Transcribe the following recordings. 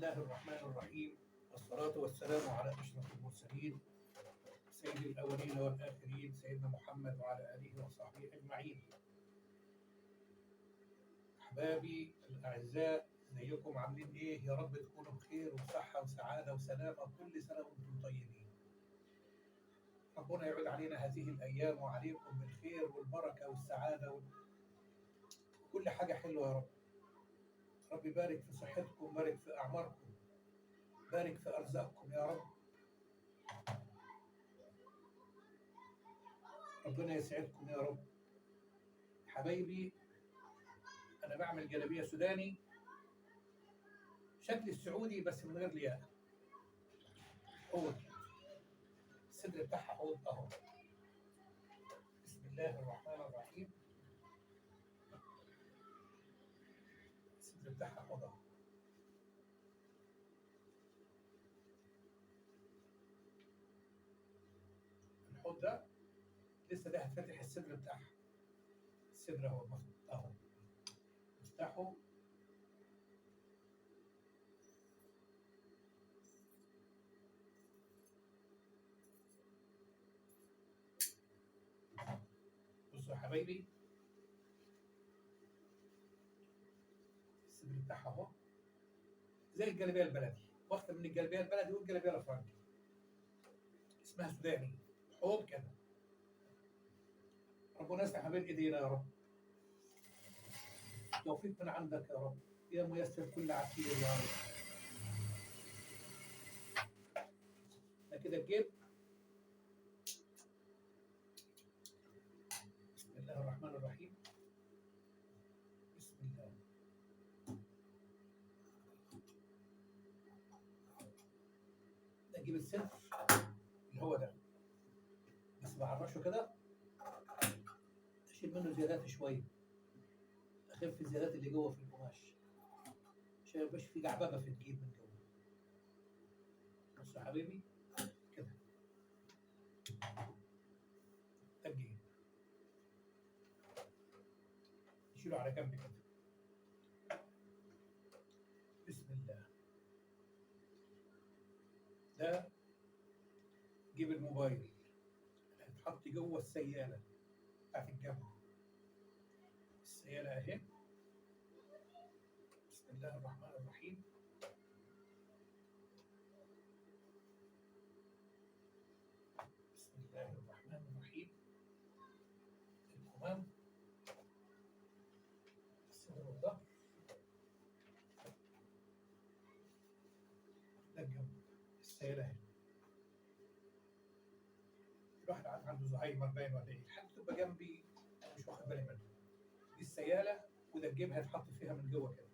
الله الرحمن الرحيم، والصلاة والسلام على أشرف المرسلين سيد الأولين والآخرين سيدنا محمد وعلى آله وصحبه أجمعين. أحبابي الأعزاء، ازيكم عاملين إيه؟ يا رب تكونوا بخير وصحة وسعادة وسلامة كل سنة وأنتم طيبين. ربنا يعود علينا هذه الأيام وعليكم بالخير والبركة والسعادة وكل حاجة حلوة يا رب. رب يبارك في صحتكم، بارك في أعماركم، بارك في أرزاقكم يا رب. ربنا يسعدكم يا رب. حبايبي، أنا بعمل جلابية سوداني شكل السعودي بس من غير لياقة. حوض الصدر بتاعها حوض أهو. بسم الله الرحمن الرحيم. الصدر بتاعها حوض أهو. الحوض ده لسه ده هتفتح الصدر بتاعها. الصدر اهو اهو افتحه. بصوا يا حبايبي، الصدر بتاعها اهو زي الجلابيه البلدي، واخده من الجلابيه البلدي والجلابيه الافرنجي. اسمها سوداني، حوض كده. ربنا يصلح ما بين ايدينا يا رب. توفيق من عندك يا رب، يا ميسر كل عسير يا رب. ده كده الجيب. بسم الله الرحمن الرحيم. بسم الله. ده جيب الصدر اللي هو ده، بس بعرشه كده، اشيل منه زيادات شويه، اخف الزيادات اللي جوه في القماش عشان ما يبقاش في جعببه في الجيب من جوه. بص يا حبيبي كده، ده الجيب. نشيله على جنب كده. بسم الله. ده جيب الموبايل اللي هيتحط جوه السياله بتاعت الجنب. السياله اهي. بسم الله الرحمن الرحيم. بسم الله الرحمن الرحيم. الكمام، الصدر والظهر، ده الجنب. السياله اهي. الواحد عنده زهايمر باين ولا ايه؟ الحاجه تبقى جنبي انا مش واخد بالي منها. دي السياله، وده الجيب هيتحط فيها من جوه كده.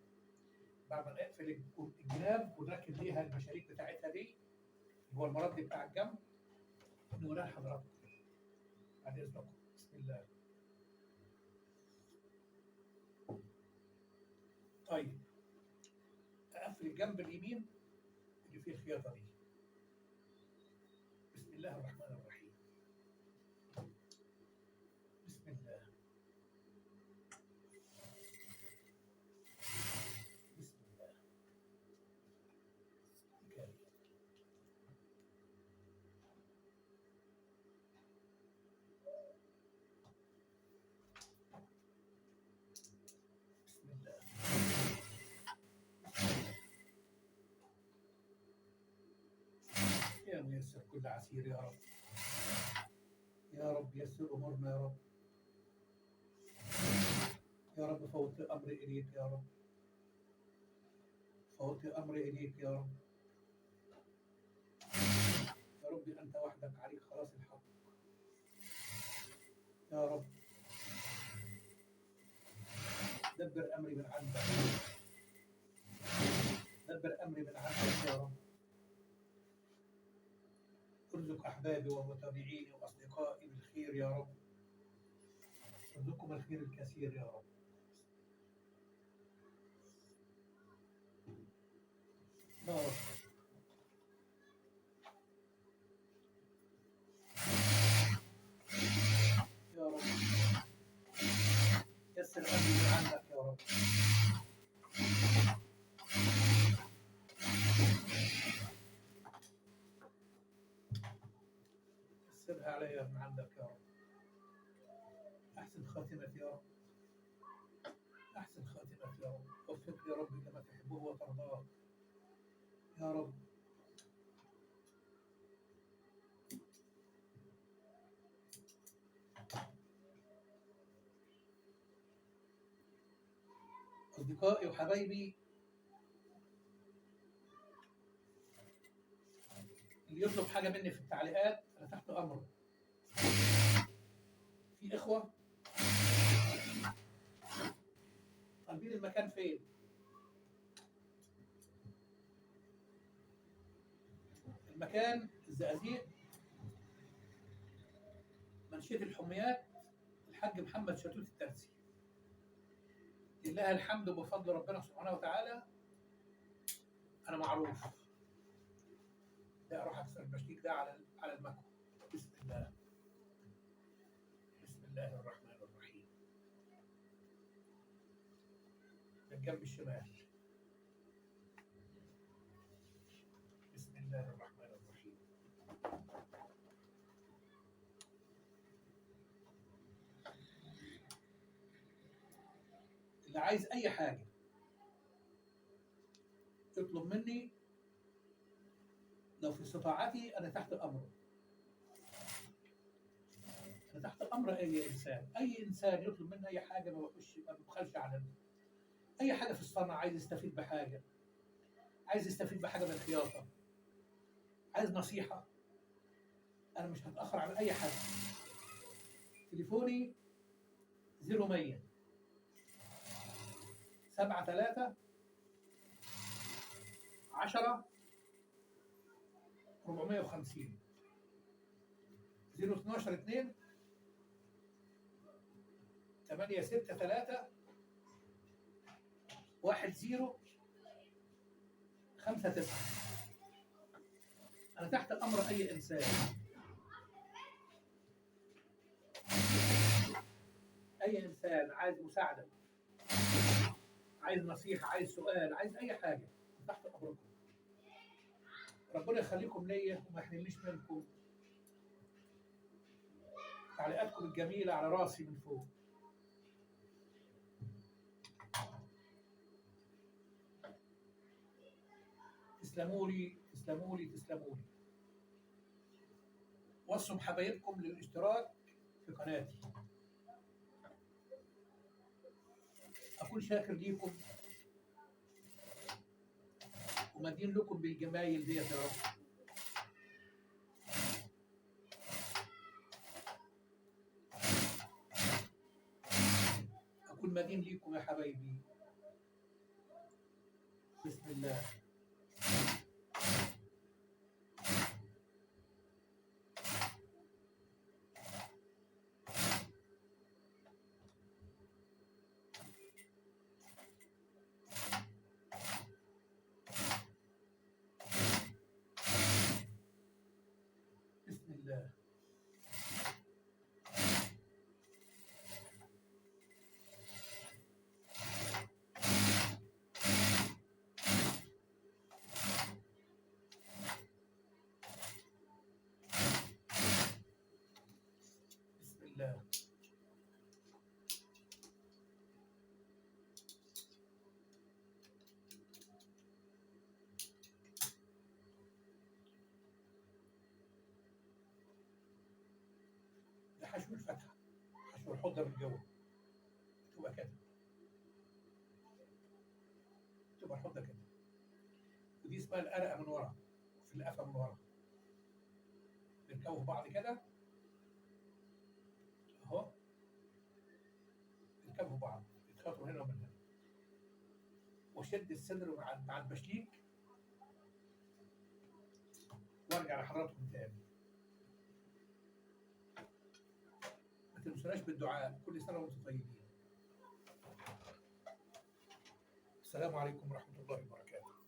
بعد ما نقفل الجناب ونركب ليها المشاريك بتاعتها دي اللي هو المرد بتاع الجنب، نوريها لحضراتكم بعد اذنكم. بسم الله. طيب، اقفل الجنب اليمين اللي فيه الخياطه دي. بسم الله الرحمن الرحيم. بسم الله. بسم الله. كده. بسم الله. يا ميسر كل عسير يا رب. يا رب يسر امورنا يا رب. يا رب فوت امري اليك يا رب. فوت امري اليك يا رب. يا رب انت وحدك عليك خلاص الحق. يا رب دبر امري من عندك. دبر امري من عندك يا رب. ارزق احبابي ومتابعيني واصدقائي بالخير يا رب. ارزقكم الخير الكثير يا رب. يا رب. يا رب يسر امري من عندك يا رب. عليا من عندك يا رب. أحسن خاتمتي يا رب، أحسن خاتمتي يا رب. وفقني يا رب لما تحبه وترضاه يا رب. أصدقائي وحبايبي، اللي يطلب حاجة مني في التعليقات أنا تحت أمره. في إخوة طالبين المكان فين؟ المكان الزقازيق، منشية الحميات، الحاج محمد شتوت الترسي. لله الحمد بفضل ربنا سبحانه وتعالى أنا معروف. ده أروح أكسر البشكيك ده على المكوى. بسم الله، بسم الله الرحمن الرحيم. من الجنب الشمال. بسم الله الرحمن الرحيم. اللي عايز أي حاجة يطلب مني، لو في استطاعتي أنا تحت أمره. أنا تحت أمر أي إنسان. أي إنسان يطلب مني أي حاجة ما ببخلش على أي حاجة في الصنعة. عايز يستفيد بحاجة، عايز يستفيد بحاجة من الخياطة، عايز نصيحة، أنا مش هتأخر على أي حد. تليفوني 0100 73 10 450 012 2 863 1059. أنا تحت أمر أي إنسان. أي إنسان عايز مساعدة، عايز نصيحة، عايز سؤال، عايز أي حاجة، تحت أمركم. ربنا يخليكم ليا وما يحرمنيش منكم. تعليقاتكم الجميلة على راسي من فوق. تسلموا لي، تسلموا لي، تسلموا لي. وصوا بحبايبكم للاشتراك في قناتي. أكون شاكر ليكم ومدين لكم بالجمايل ديت يا رب. أكون مدين ليكم يا حبايبي. بسم الله. بسم الله. بسم الله. ده حشو الفتحة، حشو الحضة من جوه. تبقى كده، تبقى الحضة كده. ودي اسمها القرقة من ورا، في القفا من ورا. بنكوه بعض كده اهو، بنكوه بعض، يتخاطروا هنا ومن هنا. واشد الصدر مع البشليك وارجع لحضراتكم تاني. ما تنسوناش بالدعاء. كل سنة وانتم طيبين. السلام عليكم ورحمة الله وبركاته.